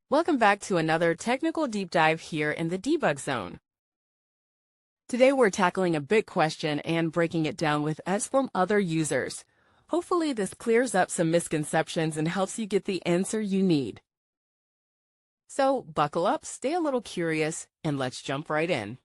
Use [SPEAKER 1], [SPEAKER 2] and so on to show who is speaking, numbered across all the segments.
[SPEAKER 1] Welcome back to another technical deep dive here in the debug zone. Today we're tackling a big question and breaking it down with us from other users. Hopefully this clears up some misconceptions and helps you get the answer you need. So buckle up, stay a little curious, and let's jump right in.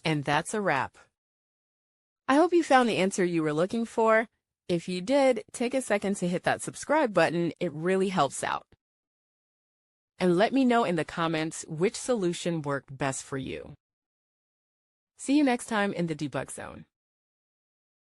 [SPEAKER 1] And that's a wrap. I hope you found the answer you were looking for. If you did, take a second to hit that subscribe button. It really helps out. And let me know in the comments which solution worked best for you. See you next time in the debug zone.